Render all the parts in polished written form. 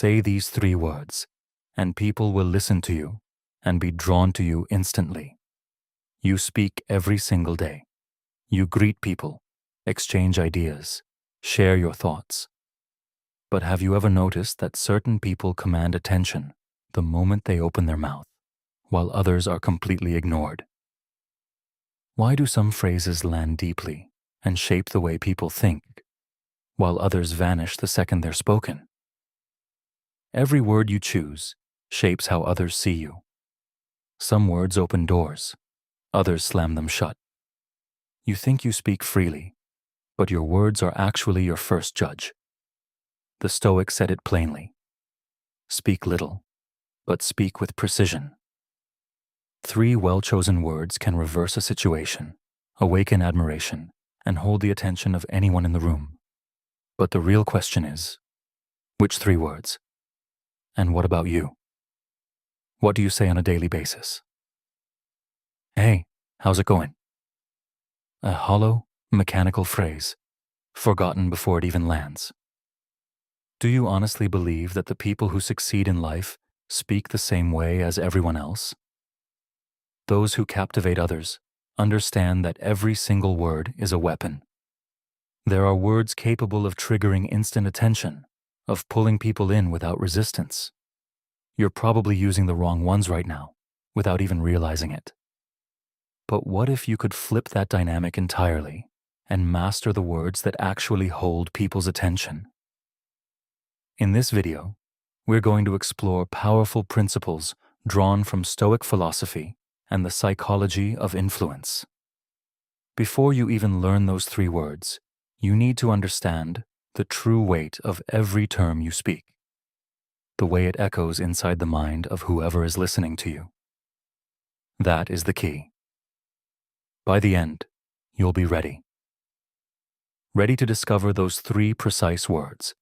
Say these three words, and people will listen to you and be drawn to you instantly. You speak every single day. You greet people, exchange ideas, share your thoughts. But have you ever noticed that certain people command attention the moment they open their mouth, while others are completely ignored? Why do some phrases land deeply and shape the way people think, while others vanish the second they're spoken? Every word you choose shapes how others see you. Some words open doors, others slam them shut. You think you speak freely, but your words are actually your first judge. The Stoics said it plainly. Speak little, but speak with precision. 3 well-chosen words can reverse a situation, awaken admiration, and hold the attention of anyone in the room. But the real question is, which 3 words? And what about you? What do you say on a daily basis? Hey, how's it going? A hollow, mechanical phrase, forgotten before it even lands. Do you honestly believe that the people who succeed in life speak the same way as everyone else? Those who captivate others understand that every single word is a weapon. There are words capable of triggering instant attention, of pulling people in without resistance. You're probably using the wrong ones right now, without even realizing it. But what if you could flip that dynamic entirely and master the words that actually hold people's attention? In this video, we're going to explore powerful principles drawn from Stoic philosophy and the psychology of influence. Before you even learn those 3 words, you need to understand the true weight of every term you speak, the way it echoes inside the mind of whoever is listening to you. That is the key. By the end, you'll be ready. Ready to discover those 3 precise words,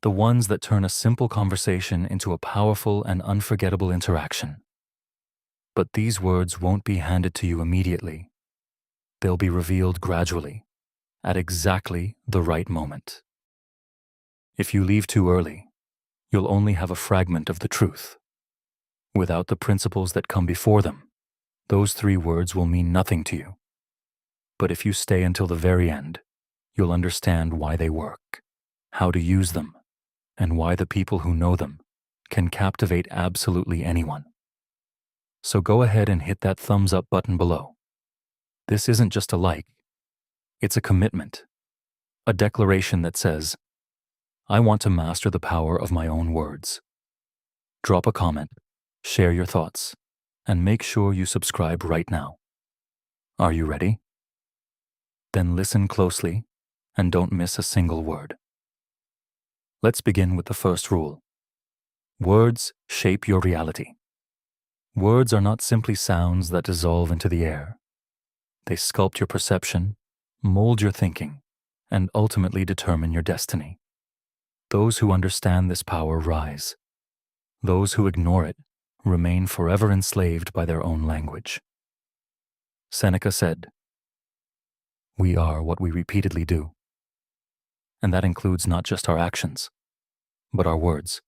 the ones that turn a simple conversation into a powerful and unforgettable interaction. But these words won't be handed to you immediately. They'll be revealed gradually, at exactly the right moment. If you leave too early, you'll only have a fragment of the truth. Without the principles that come before them, those 3 words will mean nothing to you. But if you stay until the very end, you'll understand why they work, how to use them, and why the people who know them can captivate absolutely anyone. So go ahead and hit that thumbs up button below. This isn't just a like, it's a commitment, a declaration that says, I want to master the power of my own words. Drop a comment, share your thoughts, and make sure you subscribe right now. Are you ready? Then listen closely and don't miss a single word. Let's begin with the first rule. Words shape your reality. Words are not simply sounds that dissolve into the air. They sculpt your perception, mold your thinking, and ultimately determine your destiny. Those who understand this power rise. Those who ignore it remain forever enslaved by their own language. Seneca said, "We are what we repeatedly do." And that includes not just our actions, but our words.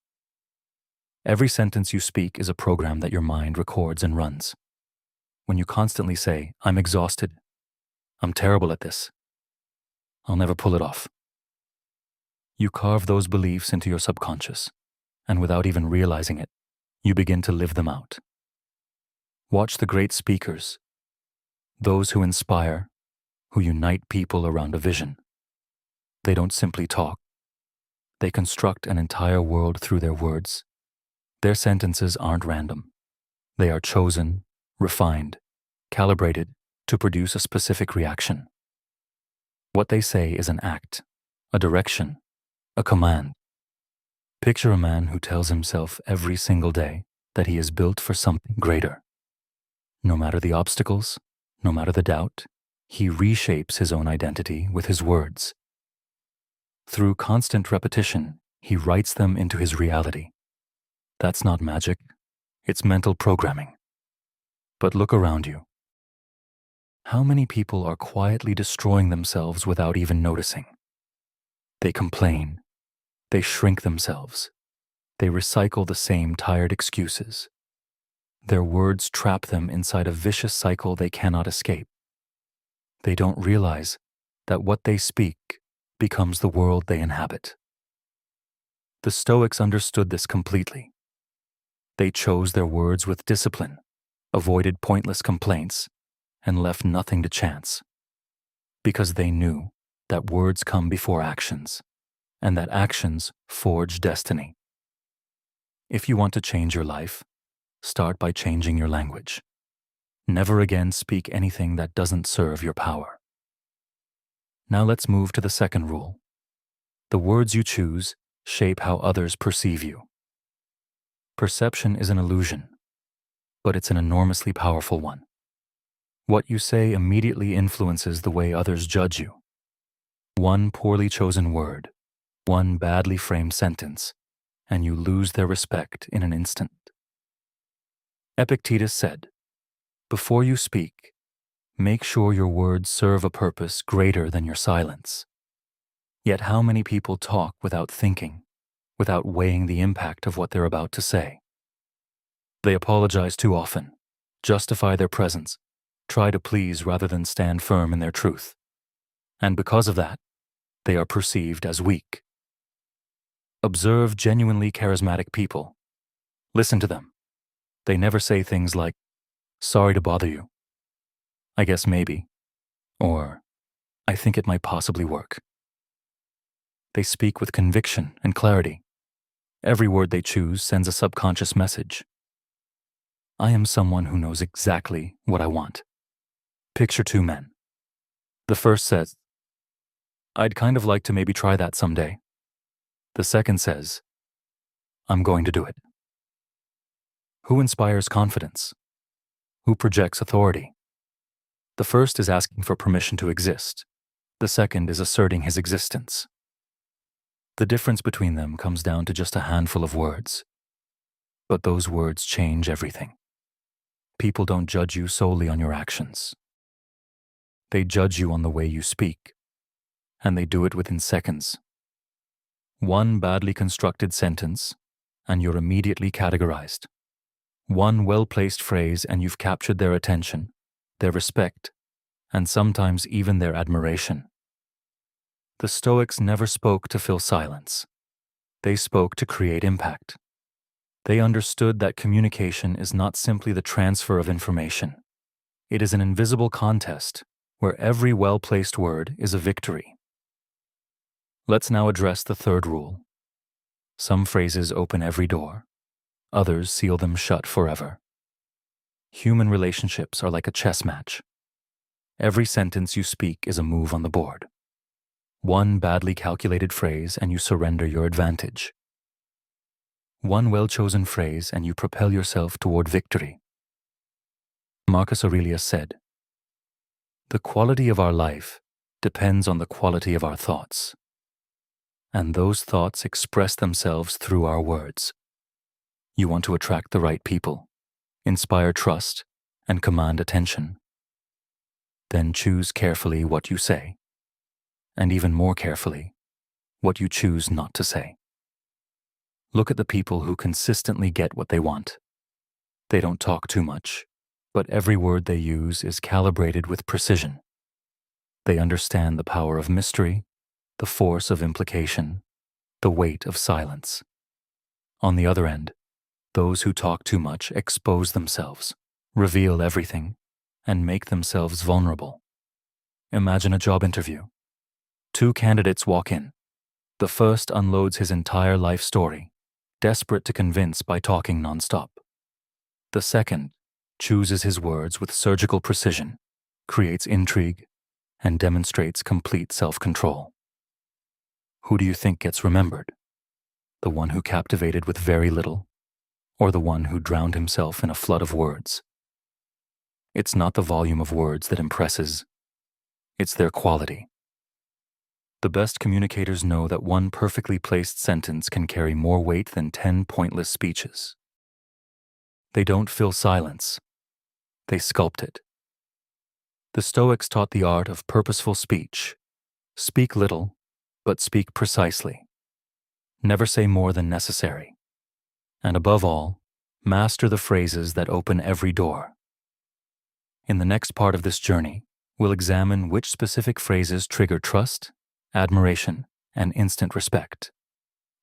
Every sentence you speak is a program that your mind records and runs. When you constantly say, I'm exhausted, I'm terrible at this, I'll never pull it off, you carve those beliefs into your subconscious, and without even realizing it, you begin to live them out. Watch the great speakers, those who inspire, who unite people around a vision. They don't simply talk. They construct an entire world through their words. Their sentences aren't random. They are chosen, refined, calibrated to produce a specific reaction. What they say is an act, a direction, a command. Picture a man who tells himself every single day that he is built for something greater. No matter the obstacles, no matter the doubt, he reshapes his own identity with his words. Through constant repetition, he writes them into his reality. That's not magic, it's mental programming. But look around you. How many people are quietly destroying themselves without even noticing? They complain, they shrink themselves, They recycle the same tired excuses. Their words trap them inside a vicious cycle they cannot escape. They don't realize that what they speak becomes the world they inhabit. The Stoics understood this completely. They chose their words with discipline, avoided pointless complaints, and left nothing to chance, because they knew that words come before actions, and that actions forge destiny. If you want to change your life, start by changing your language. Never again speak anything that doesn't serve your power. Now let's move to the second rule. The words you choose shape how others perceive you. Perception is an illusion, but it's an enormously powerful one. What you say immediately influences the way others judge you. One poorly chosen word, one badly framed sentence, and you lose their respect in an instant. Epictetus said, "Before you speak, make sure your words serve a purpose greater than your silence." Yet how many people talk without thinking, without weighing the impact of what they're about to say? They apologize too often, justify their presence, try to please rather than stand firm in their truth. And because of that, they are perceived as weak. Observe genuinely charismatic people. Listen to them. They never say things like, "Sorry to bother you. I guess maybe," or "I think it might possibly work." They speak with conviction and clarity. Every word they choose sends a subconscious message. I am someone who knows exactly what I want. Picture two men. The first says, "I'd kind of like to maybe try that someday." The second says, "I'm going to do it." Who inspires confidence? Who projects authority? The first is asking for permission to exist. The second is asserting his existence. The difference between them comes down to just a handful of words. But those words change everything. People don't judge you solely on your actions. They judge you on the way you speak, and they do it within seconds. One badly constructed sentence, and you're immediately categorized. One well-placed phrase, and you've captured their attention, their respect, and sometimes even their admiration. The Stoics never spoke to fill silence. They spoke to create impact. They understood that communication is not simply the transfer of information. It is an invisible contest where every well-placed word is a victory. Let's now address the third rule. Some phrases open every door. Others seal them shut forever. Human relationships are like a chess match. Every sentence you speak is a move on the board. One badly calculated phrase and you surrender your advantage. One well-chosen phrase and you propel yourself toward victory. Marcus Aurelius said, "The quality of our life depends on the quality of our thoughts. And those thoughts express themselves through our words." You want to attract the right people, inspire trust, and command attention. Then choose carefully what you say, and even more carefully, what you choose not to say. Look at the people who consistently get what they want. They don't talk too much, but every word they use is calibrated with precision. They understand the power of mystery, the force of implication, the weight of silence. On the other end, those who talk too much expose themselves, reveal everything, and make themselves vulnerable. Imagine a job interview. Two candidates walk in. The first unloads his entire life story, desperate to convince by talking nonstop. The second chooses his words with surgical precision, creates intrigue, and demonstrates complete self-control. Who do you think gets remembered? The one who captivated with very little, or the one who drowned himself in a flood of words? It's not the volume of words that impresses, it's their quality. The best communicators know that one perfectly placed sentence can carry more weight than 10 pointless speeches. They don't fill silence, they sculpt it. The Stoics taught the art of purposeful speech. Speak little, but speak precisely. Never say more than necessary. And above all, master the phrases that open every door. In the next part of this journey, we'll examine which specific phrases trigger trust, admiration, and instant respect.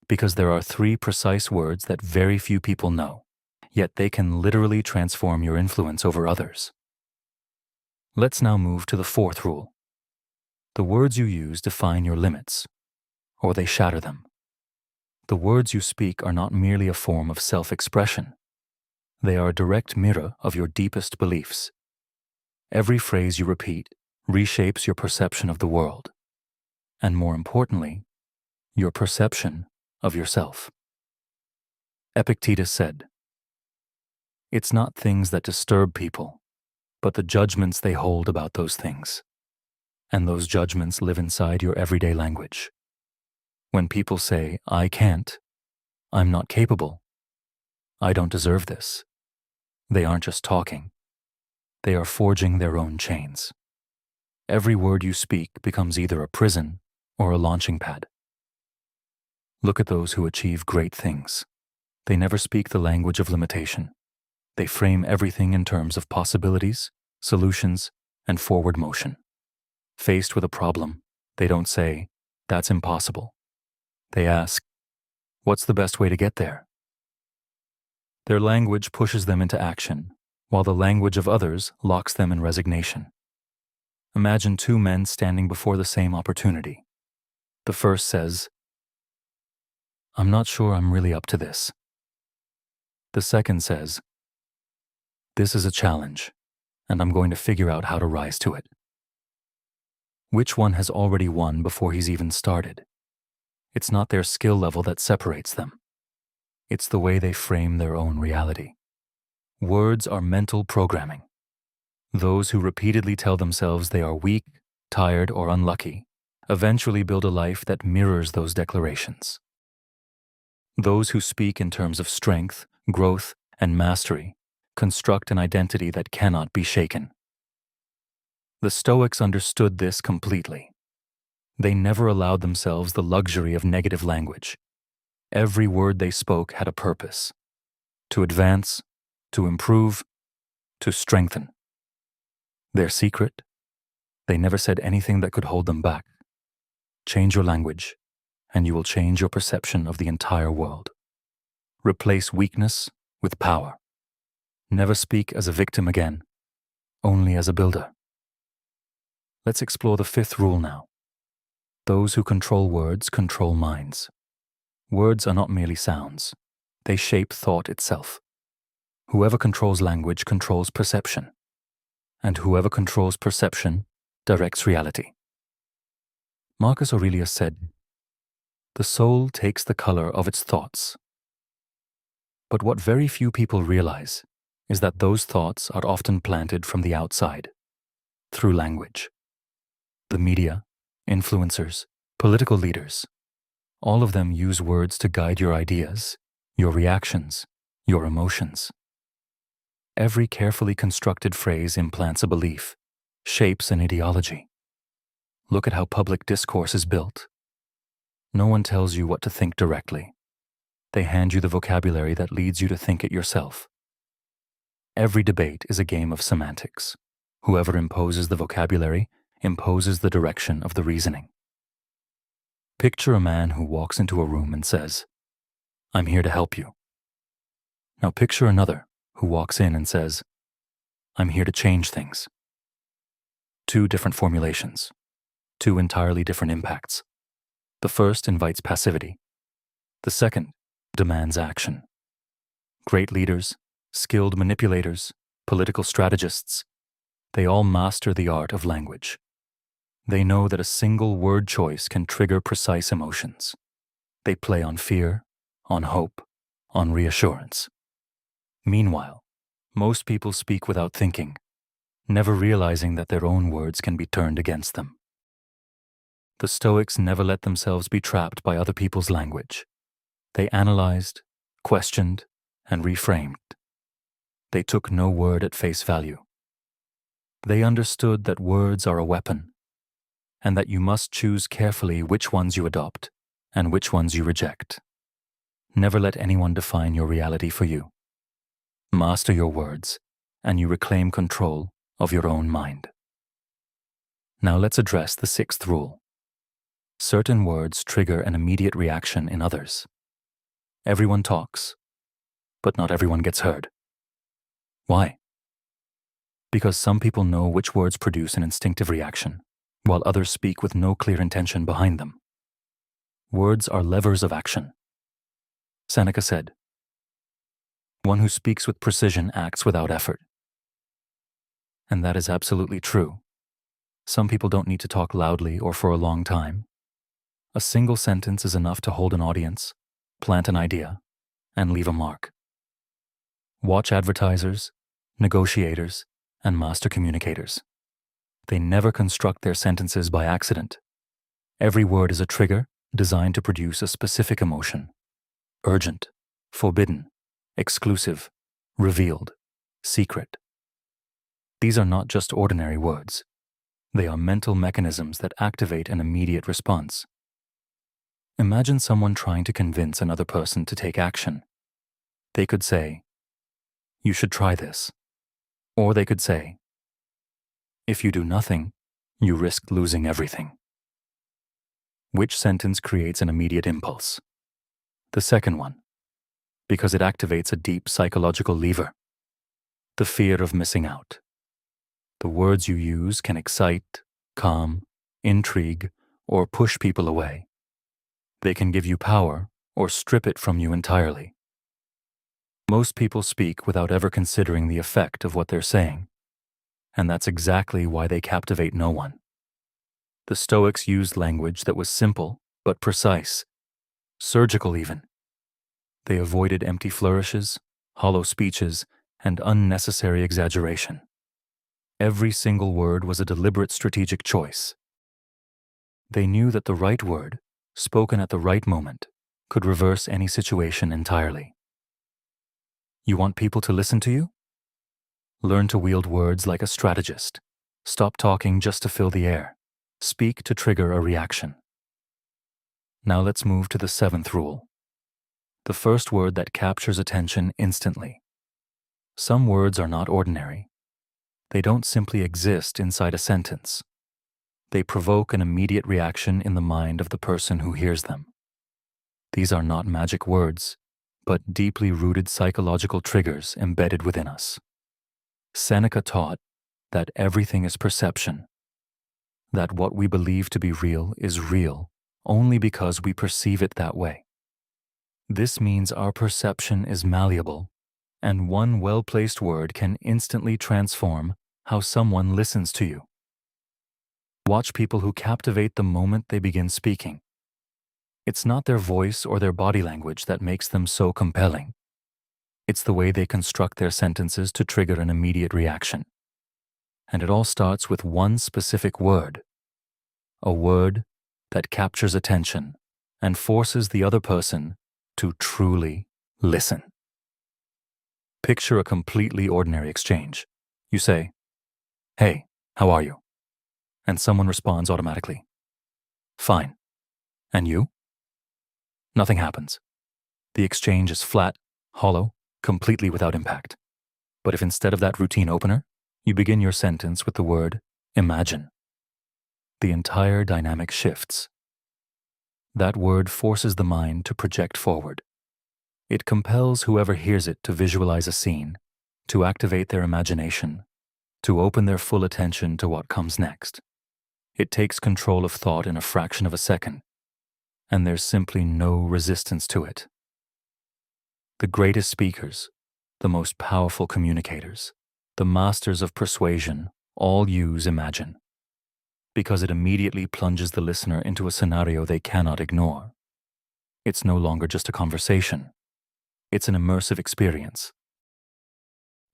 Because there are 3 precise words that very few people know, yet they can literally transform your influence over others. Let's now move to the 4th rule. The words you use define your limits, or they shatter them. The words you speak are not merely a form of self-expression. They are a direct mirror of your deepest beliefs. Every phrase you repeat reshapes your perception of the world, and more importantly, your perception of yourself. Epictetus said, "It's not things that disturb people, but the judgments they hold about those things. And those judgments live inside your everyday language. When people say, 'I can't,' 'I'm not capable,' 'I don't deserve this,' they aren't just talking. They are forging their own chains. Every word you speak becomes either a prison or a launching pad. Look at those who achieve great things. They never speak the language of limitation. They frame everything in terms of possibilities, solutions, and forward motion. Faced with a problem, they don't say, 'That's impossible.' They ask, 'What's the best way to get there?' Their language pushes them into action, while the language of others locks them in resignation. Imagine 2 men standing before the same opportunity. The first says, 'I'm not sure I'm really up to this.' The second says, 'This is a challenge, and I'm going to figure out how to rise to it.' Which one has already won before he's even started? It's not their skill level that separates them. It's the way they frame their own reality. Words are mental programming. Those who repeatedly tell themselves they are weak, tired, or unlucky eventually build a life that mirrors those declarations. Those who speak in terms of strength, growth, and mastery construct an identity that cannot be shaken. The Stoics understood this completely. They never allowed themselves the luxury of negative language. Every word they spoke had a purpose: to advance, to improve, to strengthen. Their secret? They never said anything that could hold them back. Change your language, and you will change your perception of the entire world. Replace weakness with power. Never speak as a victim again, only as a builder. Let's explore the 5th rule now. Those who control words control minds. Words are not merely sounds. They shape thought itself. Whoever controls language controls perception. And whoever controls perception directs reality. Marcus Aurelius said, "The soul takes the color of its thoughts." But what very few people realize is that those thoughts are often planted from the outside, through language. The media, influencers, political leaders, all of them use words to guide your ideas, your reactions, your emotions. Every carefully constructed phrase implants a belief, shapes an ideology. Look at how public discourse is built. No one tells you what to think directly. They hand you the vocabulary that leads you to think it yourself. Every debate is a game of semantics. Whoever imposes the vocabulary imposes the direction of the reasoning. Picture a man who walks into a room and says, "I'm here to help you." Now picture another who walks in and says, "I'm here to change things." 2 different formulations, 2 entirely different impacts. The first invites passivity. The second demands action. Great leaders, skilled manipulators, political strategists, they all master the art of language. They know that a single word choice can trigger precise emotions. They play on fear, on hope, on reassurance. Meanwhile, most people speak without thinking, never realizing that their own words can be turned against them. The Stoics never let themselves be trapped by other people's language. They analyzed, questioned, and reframed. They took no word at face value. They understood that words are a weapon, and that you must choose carefully which ones you adopt and which ones you reject. Never let anyone define your reality for you. Master your words, and you reclaim control of your own mind. Now let's address the sixth rule. Certain words trigger an immediate reaction in others. Everyone talks, but not everyone gets heard. Why? Because some people know which words produce an instinctive reaction, while others speak with no clear intention behind them. Words are levers of action. Seneca said, "One who speaks with precision acts without effort." And that is absolutely true. Some people don't need to talk loudly or for a long time. A single sentence is enough to hold an audience, plant an idea, and leave a mark. Watch advertisers, negotiators, and master communicators. They never construct their sentences by accident. Every word is a trigger designed to produce a specific emotion: urgent, forbidden, exclusive, revealed, secret. These are not just ordinary words. They are mental mechanisms that activate an immediate response. Imagine someone trying to convince another person to take action. They could say, "You should try this." Or they could say, "If you do nothing, you risk losing everything." Which sentence creates an immediate impulse? The second one, because it activates a deep psychological lever: the fear of missing out. The words you use can excite, calm, intrigue, or push people away. They can give you power or strip it from you entirely. Most people speak without ever considering the effect of what they're saying, and that's exactly why they captivate no one. The Stoics used language that was simple but precise, surgical even. They avoided empty flourishes, hollow speeches, and unnecessary exaggeration. Every single word was a deliberate strategic choice. They knew that the right word, spoken at the right moment, could reverse any situation entirely. You want people to listen to you? Learn to wield words like a strategist. Stop talking just to fill the air. Speak to trigger a reaction. Now let's move to the seventh rule. The first word that captures attention instantly. Some words are not ordinary. They don't simply exist inside a sentence. They provoke an immediate reaction in the mind of the person who hears them. These are not magic words, but deeply rooted psychological triggers embedded within us. Seneca taught that everything is perception, that what we believe to be real is real only because we perceive it that way. This means our perception is malleable, and one well-placed word can instantly transform how someone listens to you. Watch people who captivate the moment they begin speaking. It's not their voice or their body language that makes them so compelling. It's the way they construct their sentences to trigger an immediate reaction. And it all starts with one specific word, a word that captures attention and forces the other person to truly listen. Picture a completely ordinary exchange. You say, "Hey, how are you?" And someone responds automatically, "Fine. And you?" Nothing happens. The exchange is flat, hollow, completely without impact. But if instead of that routine opener, you begin your sentence with the word imagine, the entire dynamic shifts. That word forces the mind to project forward. It compels whoever hears it to visualize a scene, to activate their imagination, to open their full attention to what comes next. It takes control of thought in a fraction of a second, and there's simply no resistance to it. The greatest speakers, the most powerful communicators, the masters of persuasion all use imagine, because it immediately plunges the listener into a scenario they cannot ignore. It's no longer just a conversation. It's an immersive experience.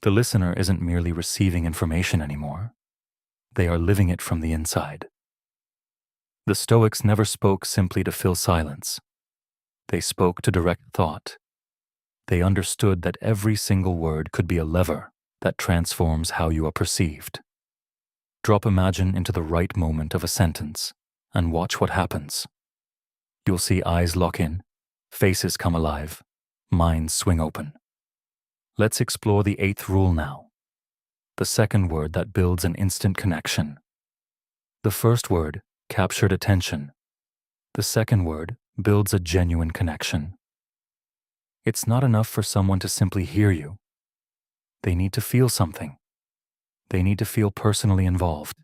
The listener isn't merely receiving information anymore. They are living it from the inside. The Stoics never spoke simply to fill silence. They spoke to direct thought. They understood that every single word could be a lever that transforms how you are perceived. Drop imagine into the right moment of a sentence and watch what happens. You'll see eyes lock in, faces come alive, minds swing open. Let's explore the 8th rule now. The second word that builds an instant connection. The first word captured attention. The second word builds a genuine connection. It's not enough for someone to simply hear you. They need to feel something. They need to feel personally involved.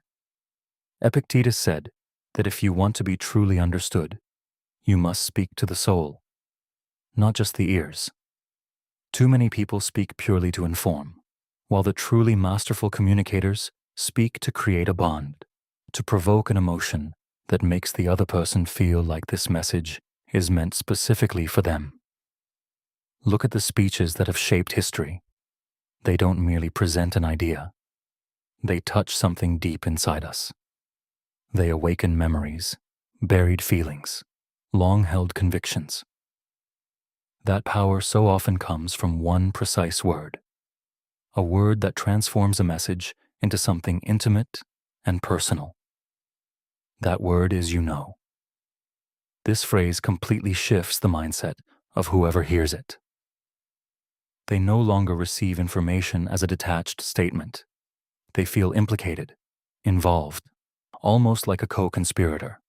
Epictetus said that if you want to be truly understood, you must speak to the soul, not just the ears. Too many people speak purely to inform, while the truly masterful communicators speak to create a bond, to provoke an emotion that makes the other person feel like this message is meant specifically for them. Look at the speeches that have shaped history. They don't merely present an idea. They touch something deep inside us. They awaken memories, buried feelings, long-held convictions. That power so often comes from one precise word, a word that transforms a message into something intimate and personal. That word is "you know." This phrase completely shifts the mindset of whoever hears it. They no longer receive information as a detached statement. They feel implicated, involved, almost like a co-conspirator.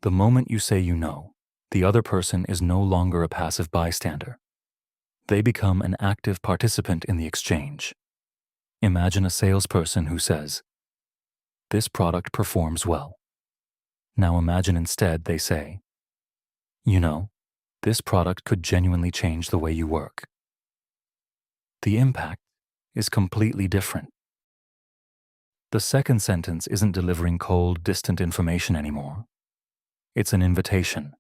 The moment you say "you know," the other person is no longer a passive bystander. They become an active participant in the exchange. Imagine a salesperson who says, "This product performs well." Now imagine instead they say, "You know, this product could genuinely change the way you work." The impact is completely different. The second sentence isn't delivering cold, distant information anymore. It's an invitation,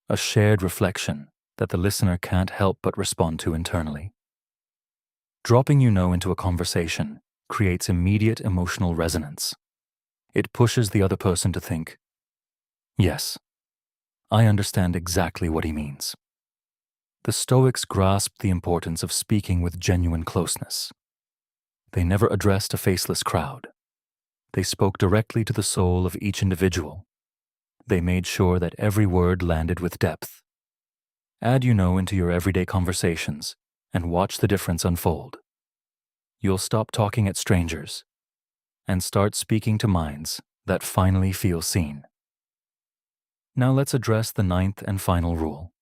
a shared reflection that the listener can't help but respond to internally. Dropping "you know" into a conversation creates immediate emotional resonance. It pushes the other person to think, "Yes, I understand exactly what he means." The Stoics grasped the importance of speaking with genuine closeness. They never addressed a faceless crowd. They spoke directly to the soul of each individual. They made sure that every word landed with depth. Add "you know" into your everyday conversations and watch the difference unfold. You'll stop talking at strangers and start speaking to minds that finally feel seen. Now let's address the 9th and final rule.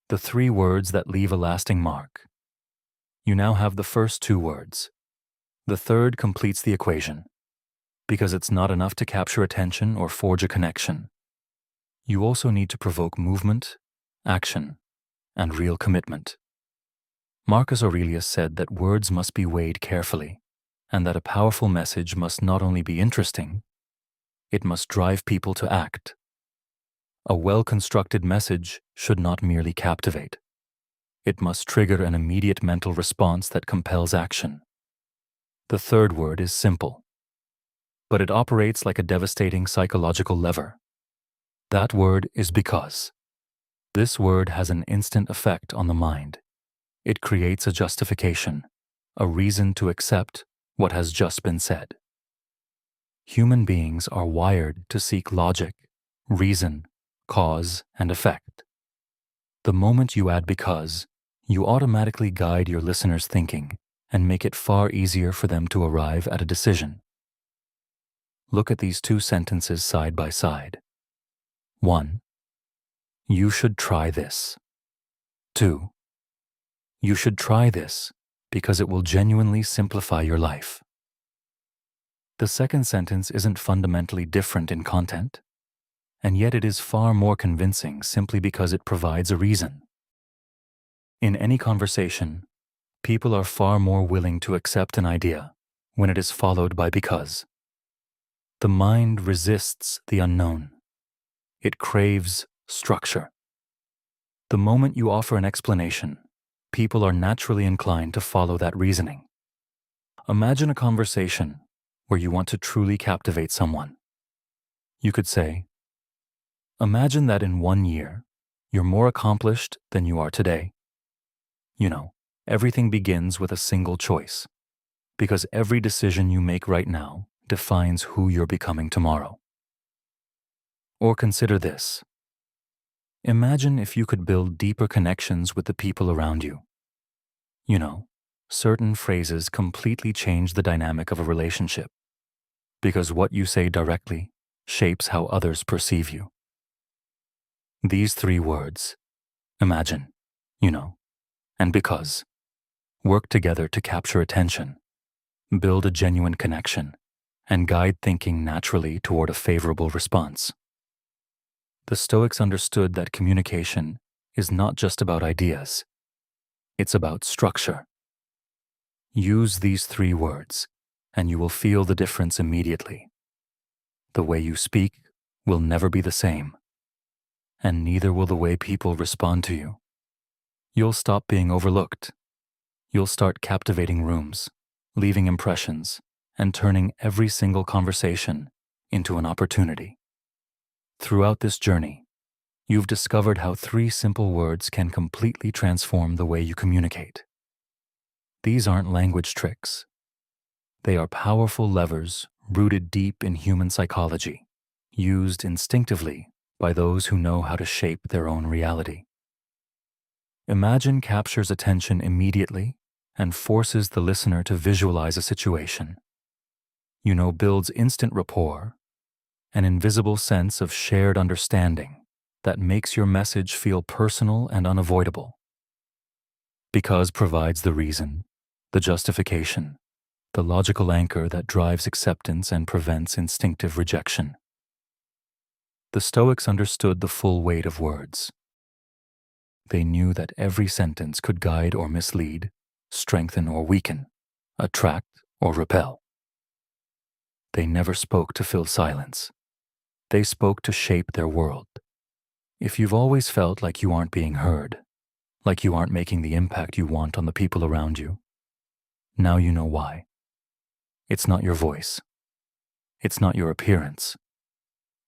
The 3 words that leave a lasting mark. You now have the first 2 words. The third completes the equation, because it's not enough to capture attention or forge a connection. You also need to provoke movement, action, and real commitment. Marcus Aurelius said that words must be weighed carefully, and that a powerful message must not only be interesting, it must drive people to act. A well-constructed message should not merely captivate. It must trigger an immediate mental response that compels action. The third word is simple, but it operates like a devastating psychological lever. That word is because. This word has an instant effect on the mind. It creates a justification, a reason to accept what has just been said. Human beings are wired to seek logic, reason, cause, and effect. The moment you add "because," you automatically guide your listener's thinking and make it far easier for them to arrive at a decision. Look at these 2 sentences side by side. 1. You should try this. 2. You should try this because it will genuinely simplify your life. The second sentence isn't fundamentally different in content, and yet it is far more convincing simply because it provides a reason. In any conversation, people are far more willing to accept an idea when it is followed by "because." The mind resists the unknown. It craves structure. The moment you offer an explanation, people are naturally inclined to follow that reasoning. Imagine a conversation where you want to truly captivate someone. You could say, "Imagine that in 1 year, you're more accomplished than you are today. You know, everything begins with a single choice, because every decision you make right now defines who you're becoming tomorrow." Or consider this. Imagine if you could build deeper connections with the people around you. You know, certain phrases completely change the dynamic of a relationship because what you say directly shapes how others perceive you. These three words, imagine, and because, work together to capture attention, build a genuine connection, and guide thinking naturally toward a favorable response. The Stoics understood that communication is not just about ideas, it's about structure. Use these three words, and you will feel the difference immediately. The way you speak will never be the same, and neither will the way people respond to you. You'll stop being overlooked. You'll start captivating rooms, leaving impressions, and turning every single conversation into an opportunity. Throughout this journey, you've discovered how three simple words can completely transform the way you communicate. These aren't language tricks. They are powerful levers rooted deep in human psychology, used instinctively by those who know how to shape their own reality. Imagine captures attention immediately and forces the listener to visualize a situation. Builds instant rapport, an invisible sense of shared understanding that makes your message feel personal and unavoidable. Because provides the reason, the justification, the logical anchor that drives acceptance and prevents instinctive rejection. The Stoics understood the full weight of words. They knew that every sentence could guide or mislead, strengthen or weaken, attract or repel. They never spoke to fill silence. They spoke to shape their world. If you've always felt like you aren't being heard, like you aren't making the impact you want on the people around you, now you know why. It's not your voice. It's not your appearance.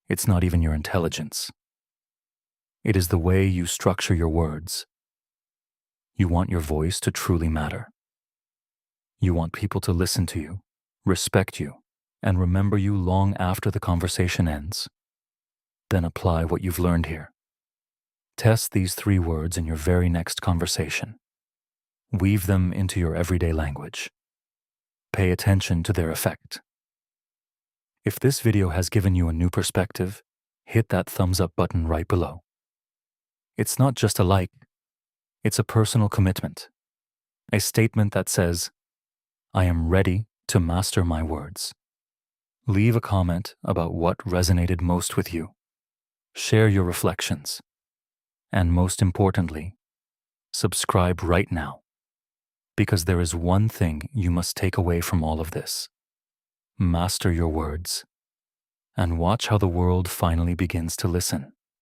It's not even your intelligence. It is the way you structure your words. You want your voice to truly matter. You want people to listen to you, respect you, and remember you long after the conversation ends. Then apply what you've learned here. Test these three words in your very next conversation. Weave them into your everyday language. Pay attention to their effect. If this video has given you a new perspective, hit that thumbs up button right below. It's not just a like, it's a personal commitment. A statement that says, I am ready to master my words. Leave a comment about what resonated most with you. Share your reflections. And most importantly, subscribe right now. Because there is one thing you must take away from all of this. Master your words, and watch how the world finally begins to listen.